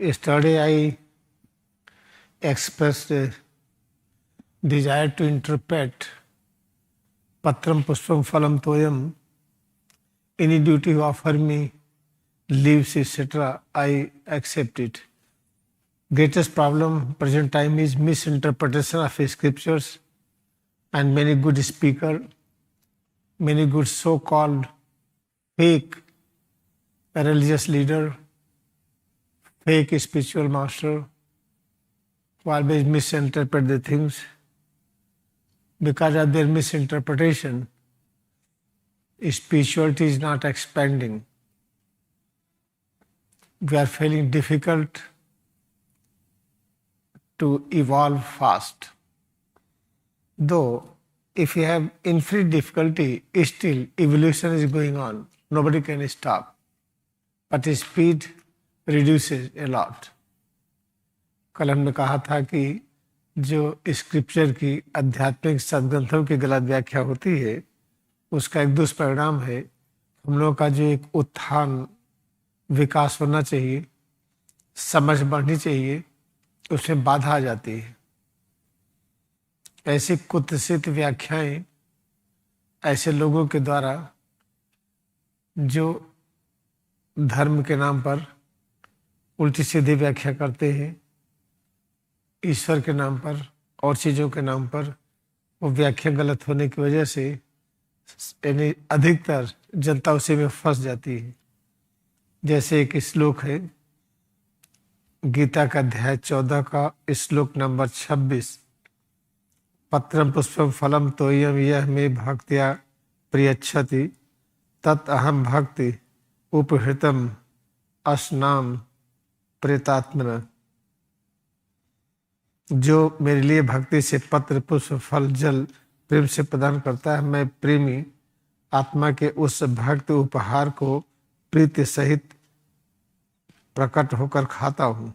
Yesterday I expressed a desire to interpret patraṁ, puṣhpaṁ, phalaṁ, toyaṁ. Any duty you offer me, leaves, etc., I accept it. Greatest problem present time is misinterpretation of scriptures, and many good speaker, many good so-called fake religious leader, fake spiritual master, who always misinterpret the things. Because of their misinterpretation, spirituality is not expanding. We are feeling difficult to evolve fast. Though if you have infinite difficulty, still evolution is going on. Nobody can stop. But the speed reduces a lot. कल हमने कहा था कि जो scripture की आध्यात्मिक सद्ग्रंथों की गलत व्याख्या होती है, उसका एक दुष्परिणाम है हम लोगों का जो एक उत्थान विकास होना चाहिए, समझ बढ़नी चाहिए, उसमें बाधा आ जाती है। ऐसी कुत्सित व्याख्याएं ऐसे लोगों के द्वारा जो धर्म के नाम पर उल्टी सीधी व्याख्या करते हैं, ईश्वर के नाम पर और चीज़ों के नाम पर, वो व्याख्या गलत होने की वजह से यानी अधिकतर जनता उसी में फंस जाती है। जैसे एक श्लोक है गीता का अध्याय 14 का श्लोक नंबर 26, पत्रं पुष्पं फलं तोयं यः मे भक्त्या प्रयच्छति तदहं भक्ति उपहृतम अश्नाम प्रयतात्मनः। जो मेरे लिए भक्ति से पत्र, पुष्प, फल, जल प्रेम से प्रदान करता है, मैं प्रेमी आत्मा के उस भक्त उपहार को प्रीति सहित प्रकट होकर खाता हूँ।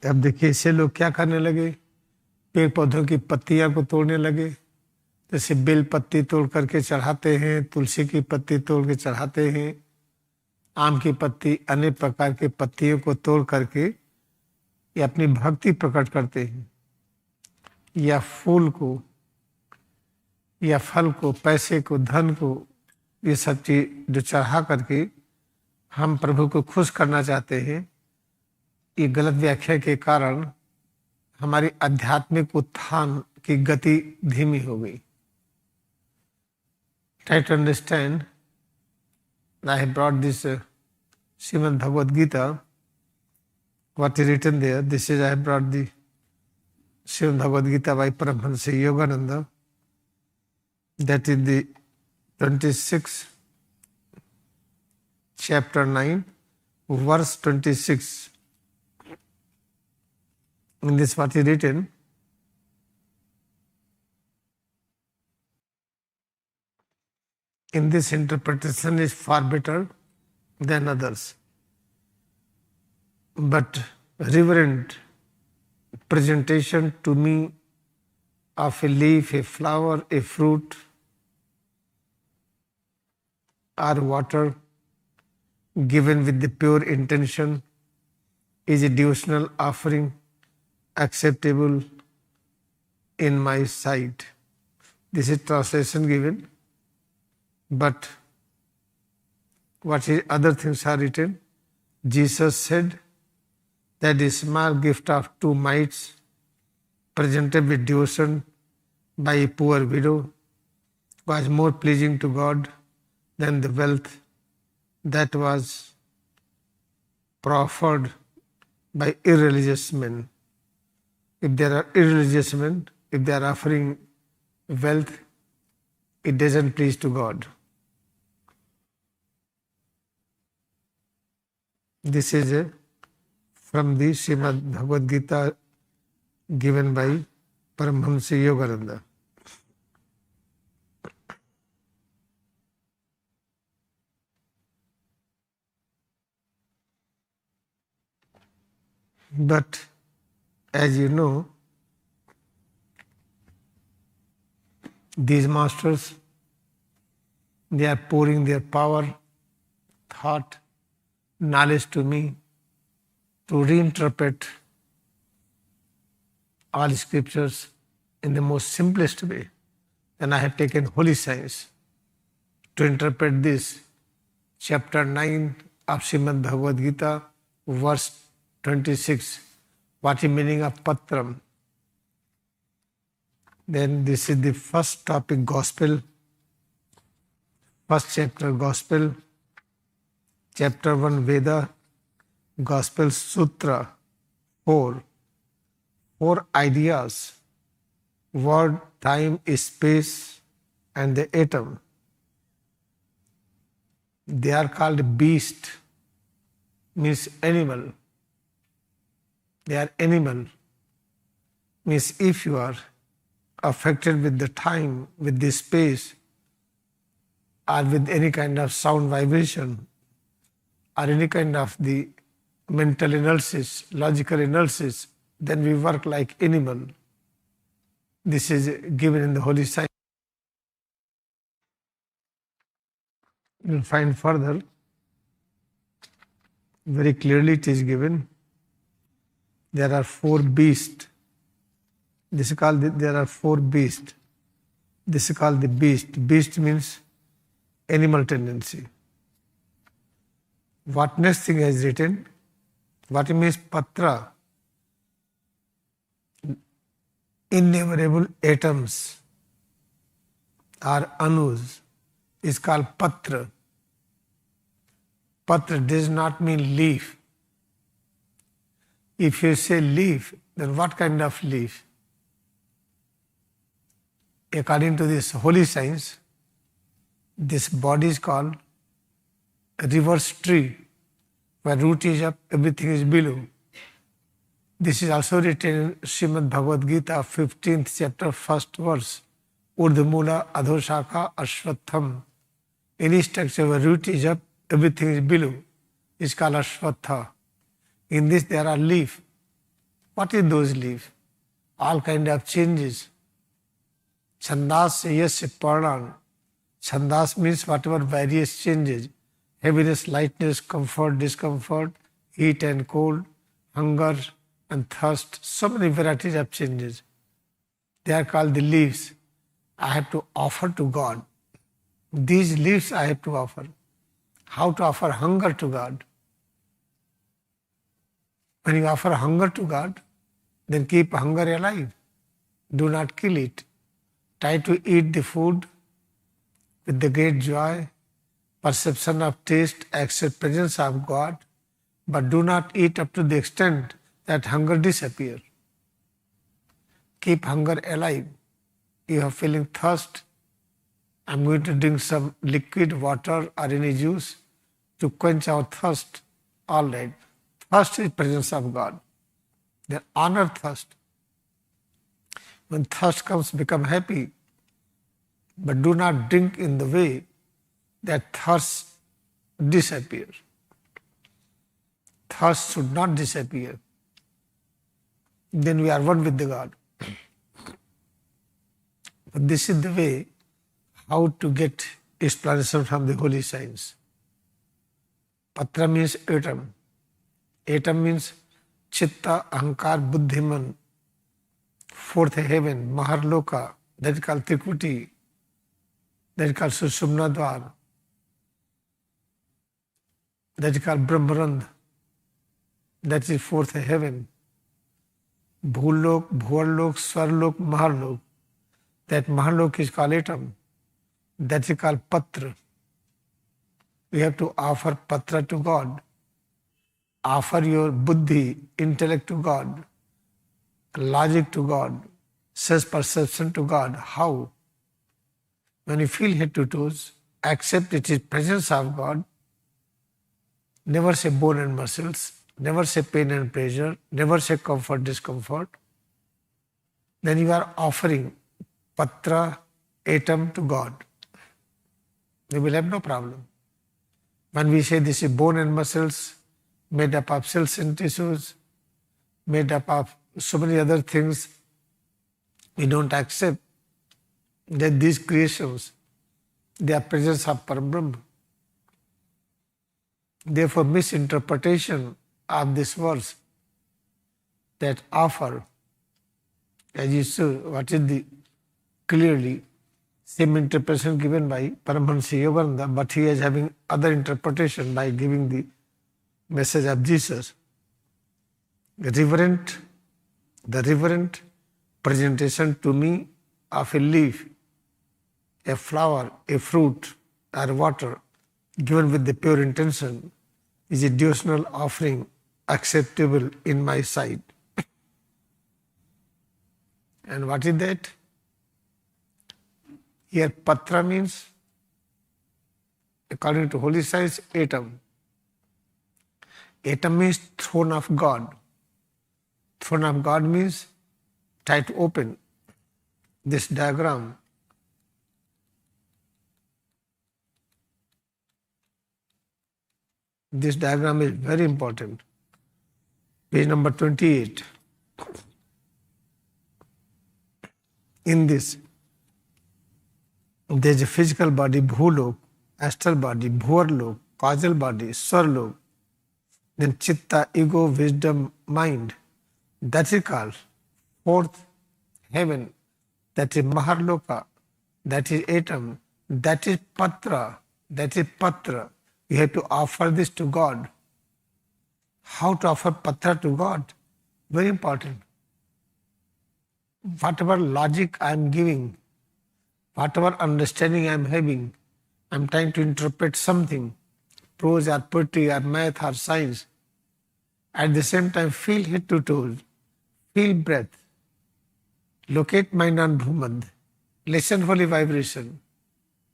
अब देखिए इससे लोग क्या करने लगे, पेड़ पौधों की पत्तियां को तोड़ने लगे। जैसे बेल पत्ती तोड़ करके चढ़ाते हैं, तुलसी की पत्ती तोड़ के चढ़ाते हैं, आम की पत्ती, अनेक प्रकार के पत्तियों को तोड़ करके ये अपनी भक्ति प्रकट करते हैं। या फूल को या फल को, पैसे को, धन को, ये सब चीज जो चढ़ा करके हम प्रभु को खुश करना चाहते हैं, ये गलत व्याख्या के कारण हमारी आध्यात्मिक उत्थान की गति धीमी हो गई। Try to understand. I have brought this Srimad Bhagavad Gita, what is written there. This is I have brought the Srimad Bhagavad Gita by Paramahansa Yogananda. That is the 26th chapter 9, verse 26. In this what is written, in this interpretation is far better than others. But reverent presentation to me of a leaf, a flower, a fruit, or water given with the pure intention is a devotional offering acceptable in my sight. This is translation given. But what is other things are written? Jesus said that a small gift of 2 mites presented with devotion by a poor widow was more pleasing to God than the wealth that was proffered by irreligious men. If there are irreligious men, if they are offering wealth, it doesn't please to God. This is from the Srimad Bhagavad Gita given by Paramahansa Yogananda. But as you know, these masters They are pouring their power, thought, knowledge to me to reinterpret all scriptures in the most simplest way. And I have taken holy science to interpret this. Chapter 9 of Srimad Bhagavad Gita, verse 26. What is meaning of patraṁ? Then this is the first topic, gospel. First chapter, gospel. Chapter 1, Veda. Gospel Sutra 4. 4 ideas. Word, time, space, and the atom. They are called beast, means animal. They are animal, means if you are affected with the time, with the space, or with any kind of sound vibration, or any kind of the mental analysis, logical analysis, then we work like animal. This is given in the Holy Science. You will find further, very clearly it is given. There are 4 beasts. This is called, there are 4 beasts. This is called the beast. Beast means animal tendency. What next thing is written? What it means patra? Innumerable atoms or anus is called patra. Patra does not mean leaf. If you say leaf, then what kind of leaf? According to this holy science, this body is called a reverse tree, where root is up, everything is below. This is also written in Srimad Bhagavad Gita, 15th chapter, 1st verse. Urdhmula adhoshaka ashvatham. Any structure where root is up, everything is below. It's called ashvatha. In this there are leaves. What is those leaves? All kind of changes. Chandas yasya patraṁ. Chandas means whatever various changes. Heaviness, lightness, comfort, discomfort, heat and cold, hunger and thirst. So many varieties of changes. They are called the leaves. I have to offer to God. These leaves I have to offer. How to offer hunger to God? When you offer hunger to God, then keep hunger alive. Do not kill it. Try to eat the food with the great joy, perception of taste, accept presence of God, but do not eat up to the extent that hunger disappear. Keep hunger alive. You are feeling thirst. I'm going to drink some liquid water or any juice to quench our thirst. All right. Thirst is presence of God. Then honor thirst. When thirst comes, become happy. But do not drink in the way that thirst disappears. Thirst should not disappear. Then we are one with the God. But this is the way how to get explanation from the holy science. Patra means atom. Atom means chitta, ahankar, buddhiman. 4th heaven, maharloka, that is called trikuti, that is called sushumna dwar, that is called brahmarandh, that is 4th heaven. Bhulok, bhuvarlok, swarlok, maharlok. That maharlok is called atom. That is called patra. We have to offer patra to God. Offer your buddhi, intellect to God, logic to God, self-perception to God. How? When you feel head to toes, accept it is presence of God. Never say bone and muscles. Never say pain and pleasure. Never say comfort, discomfort. Then you are offering patra, atom to God. You will have no problem. When we say this is bone and muscles, made up of cells and tissues, made up of so many other things, we don't accept that these creations They are presence of Parabrahma. Therefore, misinterpretation of this verse that offer, as you see, what is the clearly same interpretation given by Paramahansa Yogananda, but he is having other interpretation by giving the message of Jesus. The reverent presentation to me of a leaf, a flower, a fruit, or water given with the pure intention is a devotional offering acceptable in my sight. And what is that? Here patra means, according to holy science, atom. Atom means throne of God. Throne of God means try to open this diagram. This diagram is very important. Page number 28. In this, there is a physical body, Bhulok, astral body, Bhuvarlok, causal body, Swarlok, then Chitta, ego, wisdom, mind. That is called fourth heaven. That is Maharloka. That is atom. That is patra. That is patra. You have to offer this to God. How to offer patra to God? Very important. Whatever logic I am giving, whatever understanding I am having, I am trying to interpret something, prose or poetry or math or science. At the same time, feel head to toes, feel breath, locate mind on Bhumad, listen for the vibration.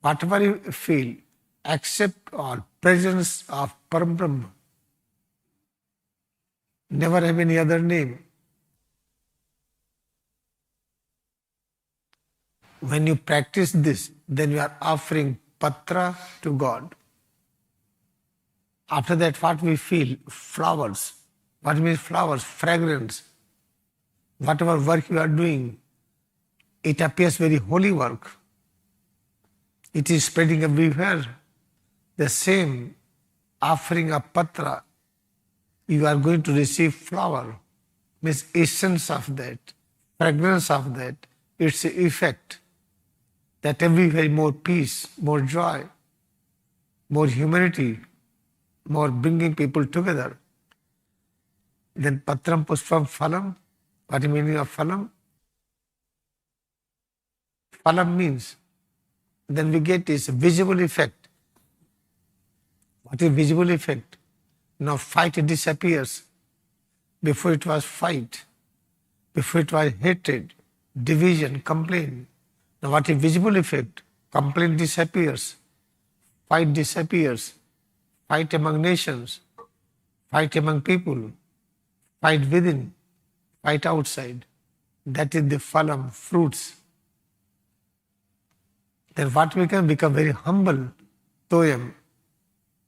Whatever you feel, accept all presence of Parabrahma. Never have any other name. When you practice this, then you are offering patra to God. After that, what we feel? Flowers. What means flowers? Fragrance. Whatever work you are doing, it appears very holy work. It is spreading everywhere. The same offering of patra, you are going to receive flower, means essence of that, fragrance of that, its effect. That everywhere more peace, more joy, more humanity, more bringing people together. Then patraṁ, puṣhpaṁ, phalaṁ. What is the meaning of phalaṁ? Phalaṁ means, then we get this visible effect. What is visible effect? Now fight disappears. Before it was fight. Before it was hatred, division, complaint. Now what is visible effect? Complaint disappears. Fight disappears. Fight among nations. Fight among people. Fight within. Fight outside. That is the phalaṁ, fruits. Then what we can become very humble. Toyaṁ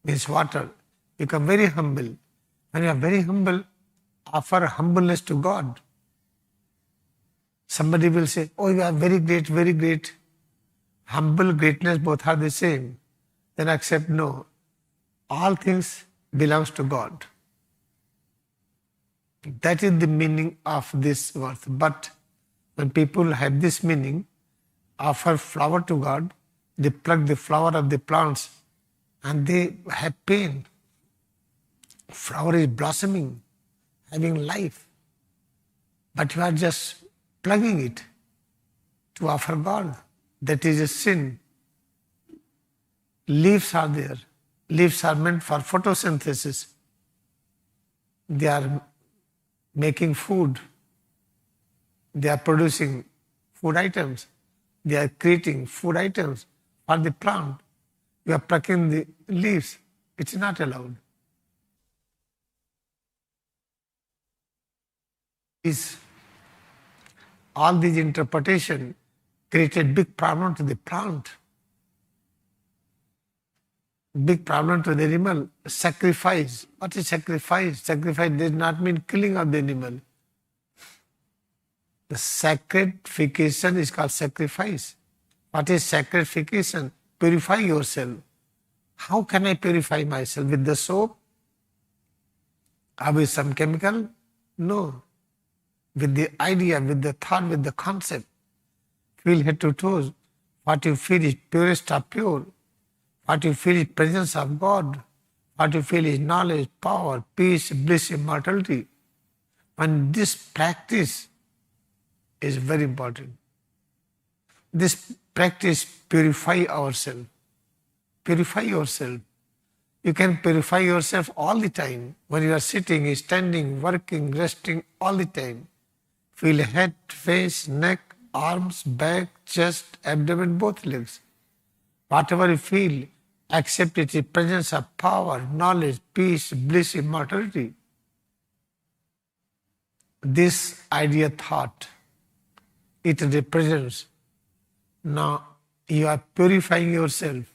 means water. Become very humble. When you are very humble, offer humbleness to God. Somebody will say, oh, you are very great, very great. Humble, greatness, both are the same. Then accept, no. All things belongs to God. That is the meaning of this verse. But when people have this meaning, offer flower to God, they pluck the flower of the plants and they have pain. Flower is blossoming, having life. But you are just plugging it to offer God. That is a sin. Leaves are there. Leaves are meant for photosynthesis. They are making food. They are producing food items. They are creating food items for the plant. You are plucking the leaves. It's not allowed. All these interpretation created big problem to the plant, big problem to the animal. Sacrifice. What is sacrifice? Sacrifice does not mean killing of the animal. The sacrification is called sacrifice. What is sacrification? purify yourself. How can I purify myself? With the soap? Or with some chemical? No. With the idea, with the thought, with the concept. Feel head to toes. What you feel is purest of pure. What you feel is presence of God. What you feel is knowledge, power, peace, bliss, immortality. And this practice is very important. This practice purify ourselves. Purify yourself. You can purify yourself all the time. When you are sitting, standing, working, resting, all the time. Feel head, face, neck, arms, back, chest, abdomen, both legs. Whatever you feel, accept it in presence of power, knowledge, peace, bliss, immortality. This idea thought, it represents. Now you are purifying yourself.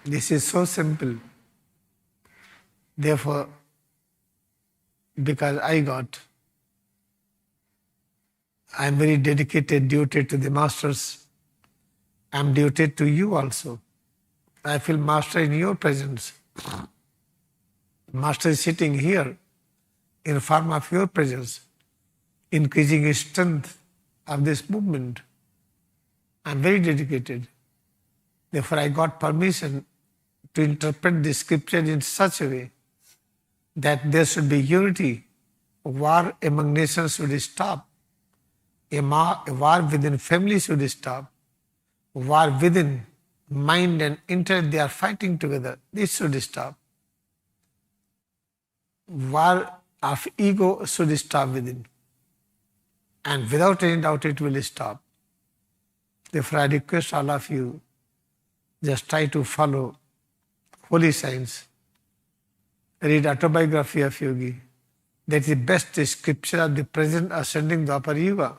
This is so simple. Therefore, because I am very dedicated, devoted to the masters. I am devoted to you also. I feel master in your presence. Master is sitting here in form of your presence, increasing the strength of this movement. I am very dedicated. Therefore, I got permission to interpret the scripture in such a way that there should be unity. War among nations should stop. A war within family should stop. War within mind and intellect, they are fighting together. This should stop. War of ego should stop within. And without any doubt it will stop. Therefore I request all of you, just try to follow holy signs. Read autobiography of Yogi. That is the best scripture of the present ascending Dwapar Yuga.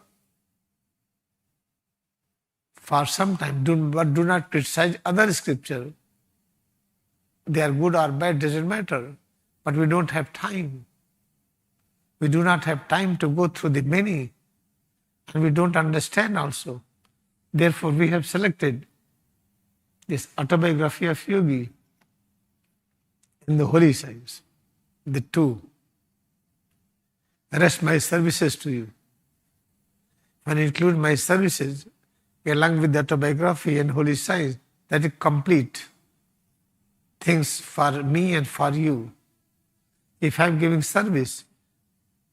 For some time, but do not criticize other scripture. They are good or bad, doesn't matter. But we don't have time. We do not have time to go through the many. And we don't understand also. Therefore, we have selected this autobiography of Yogi in the holy signs, the two. Rest my services to you. When I include my services, along with the autobiography and holy signs, that is complete things for me and for you. If I am giving service,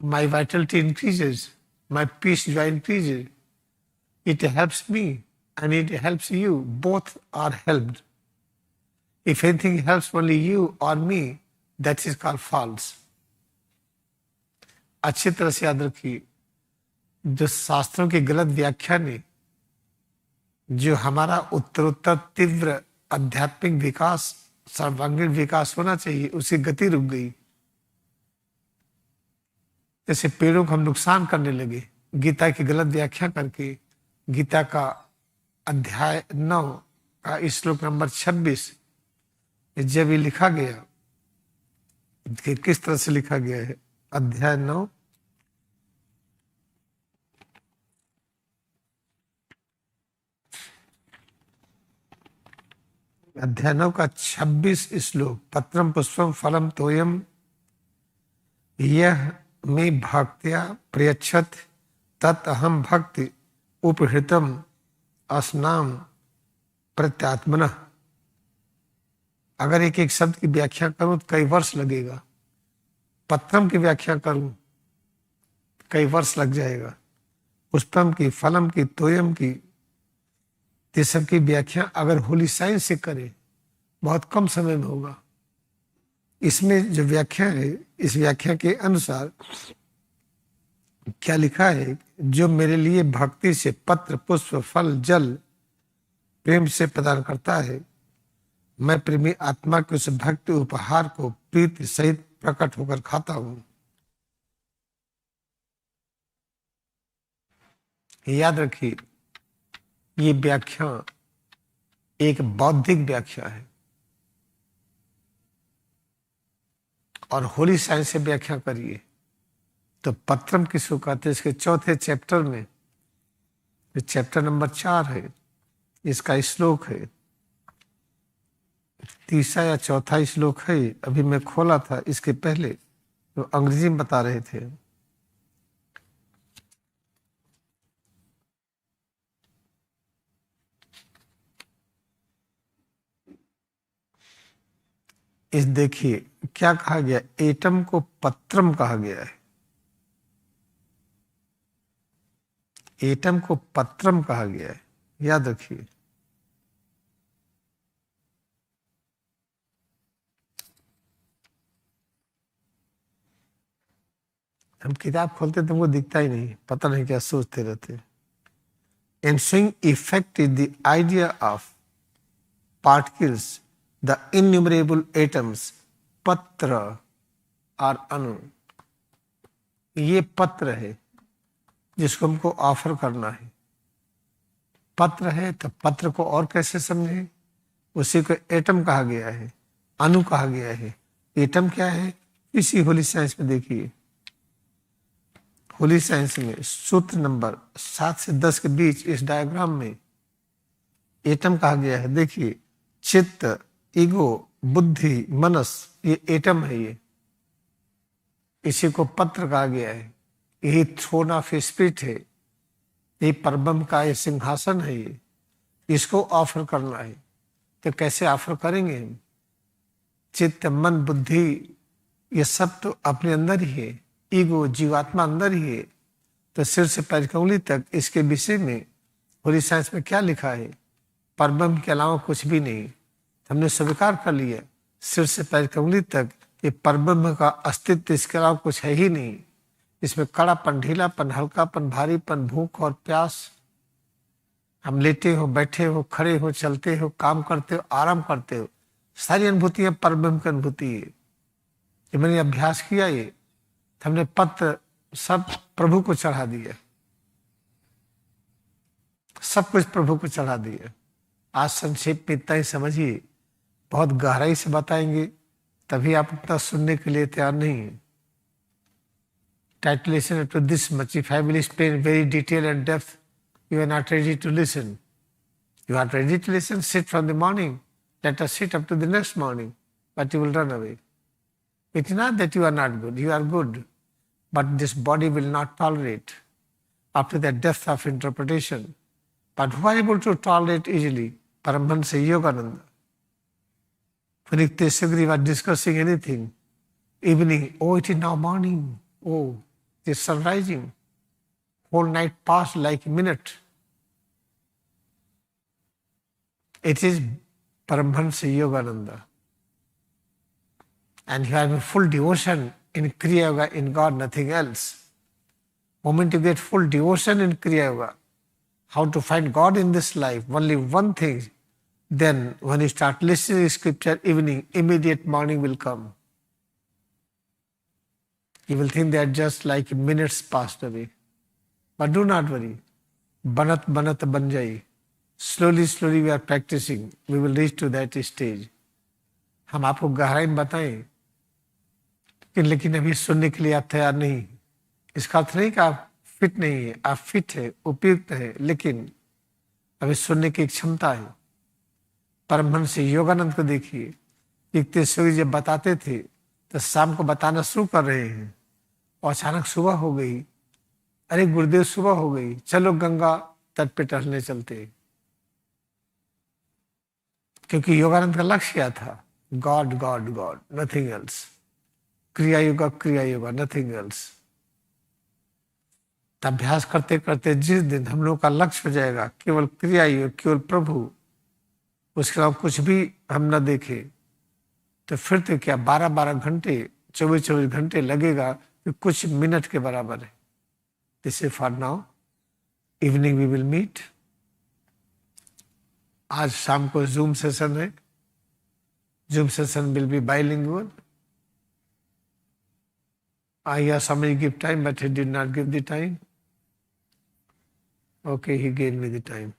my vitality increases, my peace, joy increases. It helps me and it helps you. Both are helped. If anything helps only you or me, that is called false. अच्छी तरह से याद रखिए, जो शास्त्रों की गलत व्याख्या ने जो हमारा उत्तरोत्तर तीव्र आध्यात्मिक विकास, सर्वांगीण विकास होना चाहिए, उसकी गति रुक गई। जैसे पेड़ों को हम नुकसान करने लगे गीता की गलत व्याख्या करके। गीता का अध्याय 9 का श्लोक नंबर 26 जब ये लिखा गया कि किस तरह से लिखा गया है, अध्याय 9 अध्याय 9 का 26 श्लोक, पत्रम पुष्पम फलम तोयम यह में भक्त्या प्रयच्छत तदहं भक्ति उपहृतम अश्नाम प्रत्यात्मनः। अगर एक एक शब्द की व्याख्या करूं तो कई वर्ष लगेगा। पत्रम की व्याख्या करूं कई वर्ष लग जाएगा। पुष्पम की, फलम की, तोयम की, ये सब की व्याख्या अगर होली साइंस से करें बहुत कम समय में होगा। इसमें जो व्याख्या है, इस व्याख्या के अनुसार क्या लिखा है, जो मेरे लिए भक्ति से पत्र, पुष्प, फल, जल प्रेम से प्रदान करता है, मैं प्रेमी आत्मा के उस भक्ति उपहार को प्रीति सहित प्रकट होकर खाता हूं। याद रखिए, ये व्याख्या एक बौद्धिक व्याख्या है और होली साइंस से व्याख्या करिए तो पत्रम किसको कहते हैं। इसके चौथे चैप्टर में ये चैप्टर नंबर 4 है, इसका श्लोक है, तीसरा या चौथा श्लोक है। अभी मैं खोला था इसके पहले तो अंग्रेजी में बता रहे थे। इस देखिए क्या कहा गया, एटम को पत्रम कहा गया है। एटम को पत्रम कहा गया है, याद रखिए। हम किताब खोलते तो वो दिखता ही नहीं, पता नहीं क्या सोचते रहते। Ensuing effect is the idea of particles, the innumerable atoms, patra और अणु। ये पत्र है जिसको हमको ऑफर करना है। पत्र है तो पत्र को और कैसे समझे, उसी को एटम कहा गया है, अणु कहा गया है। एटम क्या है, इसी होली साइंस में देखिए, होली साइंस में सूत्र नंबर 7 से 10 के बीच इस डायग्राम में एटम कहा गया है। देखिए चित्त, ईगो, बुद्धि, मनस, ये एटम है। ये इसी को पत्र कहा गया है। यही थ्रोन ऑफ स्पिरिट है, ये परब्रह्म का ये सिंहासन है। ये इसको ऑफर करना है तो कैसे ऑफर करेंगे हम? चित्त, मन, बुद्धि ये सब तो अपने अंदर ही है। ईगो, जीवात्मा अंदर ही है। तो सिर से पैर की उंगली तक इसके विषय में होली साइंस में क्या लिखा है, परब्रह्म के अलावा कुछ भी नहीं। हमने स्वीकार कर लिया, सिर से पैर की उंगली तक ये परब्रह्म का अस्तित्व, इसके अलावा कुछ है ही नहीं। इसमें कड़ापन, ढीलापन, हल्कापन, भारीपन, भूख और प्यास, हम लेटे हो, बैठे हो, खड़े हो, चलते हो, काम करते हो, आराम करते हो, सारी अनुभूतियां परब्रह्म की अनुभूति है। ये मैंने अभ्यास किया, ये हमने पत्र सब प्रभु को चढ़ा दिया, सब कुछ प्रभु को चढ़ा दिया। आज संक्षेप में इतना ही समझिए, बहुत गहराई से बताएंगे तभी आप उतना सुनने के लिए तैयार नहीं है। Try to listen up to this much. If I will explain very detail and depth, you are not ready to listen. You are ready to listen, sit from the morning. Let us sit up to the next morning, but you will run away. It is not that you are not good, you are good, but this body will not tolerate up to that depth of interpretation. But who are able to tolerate easily? Paramahansa Yogananda. When Sugri was discussing anything, evening, oh, it is now morning, oh, it is sun rising. Whole night passed like a minute. It is Paramahansa Yogananda. And you have a full devotion in Kriyayoga, in God, nothing else. Moment you get full devotion in Kriyayoga, how to find God in this life, only one thing. Then when you start listening to scripture, evening, immediate morning will come. You will think they are just like minutes passed away. But do not worry. Banat banat banjai. Slowly, slowly we are practicing. We will reach to that stage. हम आपको गहराई में बताएं, लेकिन अभी सुनने के लिए आप तैयार नहीं। इसका अर्थ नहीं कि आप फिट नहीं है, आप फिट है, उपयुक्त है, लेकिन अभी सुनने की क्षमता है। परमहंस योगानंद को देखिए, इतने सूर्य जब बताते थे तो शाम को बताना शुरू कर रहे हैं और अचानक सुबह हो गई। अरे गुरुदेव सुबह हो गई, चलो गंगा तट पे टहलने चलते। क्योंकि योगानंद का लक्ष्य क्या था? God God God, nothing else. क्रिया योगा, नथिंग एल्स। अभ्यास करते करते जिस दिन हम लोग का लक्ष्य हो जाएगा केवल क्रिया योग, केवल प्रभु, उसके अलावा कुछ भी हम न देखे, तो फिर तो क्या 12-12 घंटे, 24-24 घंटे लगेगा कि कुछ मिनट के बराबर है। This is for now. Evening we will meet. आज शाम को जूम सेशन है। Zoom session will be bilingual. I asked somebody to give time, but he did not give the time. Okay, he gave me the time.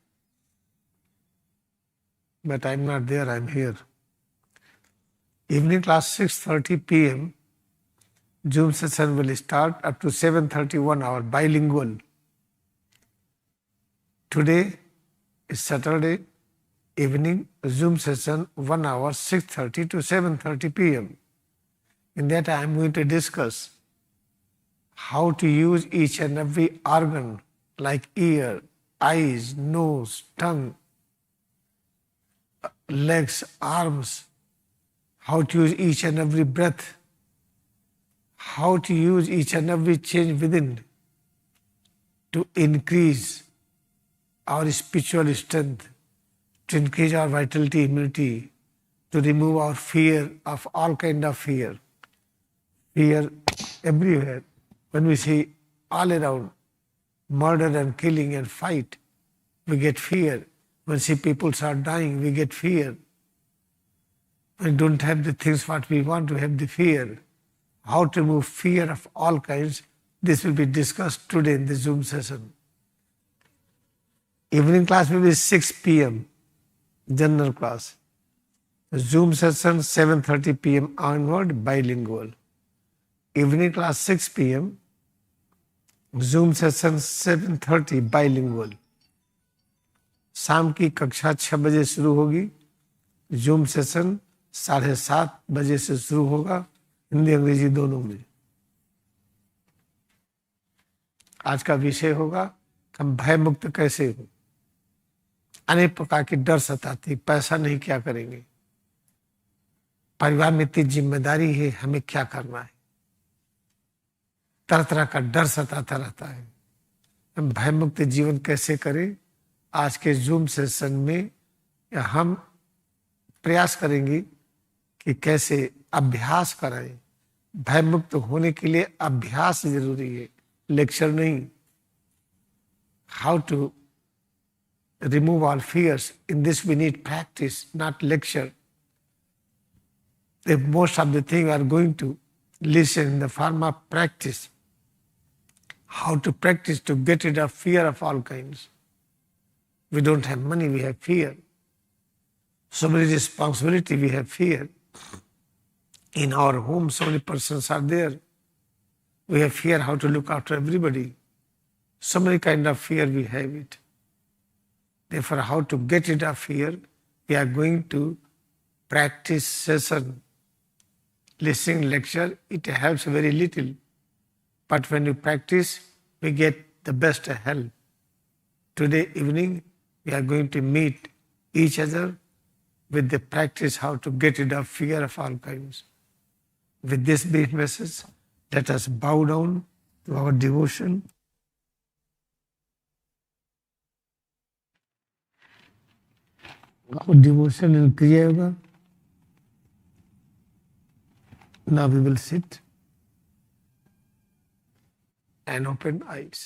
But I'm not there, I'm here. Evening class 6:30 p.m. Zoom session will start up to 7:30, 1 hour, bilingual. Today is Saturday evening Zoom session, 1 hour, 6:30 to 7:30 p.m. In that I am going to discuss how to use each and every organ like ear, eyes, nose, tongue, legs, arms, how to use each and every breath, how to use each and every change within to increase our spiritual strength, to increase our vitality, immunity, to remove our fear of all kind of fear. Fear everywhere. When we see all around murder and killing and fight, we get fear. When we see people start dying, we get fear. When we don't have the things what we want, to have the fear. How to remove fear of all kinds, this will be discussed today in the Zoom session. Evening class will be 6 p.m. general class. Zoom session 7:30 p.m. onward, bilingual. Evening class 6 p.m. Zoom session 7:30 bilingual. शाम की कक्षा 6 बजे शुरू होगी. Zoom session 7:30 बजे से शुरू होगा, हिंदी अंग्रेजी दोनों में. आज का विषय होगा कि हम भय मुक्त कैसे हो. अनेक प्रकार की डर सताती, पैसा नहीं क्या करेंगे, परिवार में इतनी जिम्मेदारी है, हमें क्या करना है, तरह तरह का डर सताता रहता है. हम भय मुक्त जीवन कैसे करें, आज के जूम सेशन में हम प्रयास करेंगे कि कैसे अभ्यास कराएं. भय मुक्त होने के लिए अभ्यास जरूरी है, लेक्चर नहीं. How to remove all fears. In this we need practice, not lecture. If most of the things are going to listen in the form of practice. How to practice to get rid of fear of all kinds. We don't have money, we have fear. So many responsibility, we have fear. In our home, so many persons are there. We have fear how to look after everybody. So many kind of fear we have it. Therefore, how to get rid of fear, we are going to practice session. Listening lecture, it helps very little. But when you practice, we get the best help. Today evening, we are going to meet each other with the practice how to get rid of fear of all kinds. With this brief message, let us bow down to our devotion. Our devotion in Kriyayoga. Now we will sit and open eyes.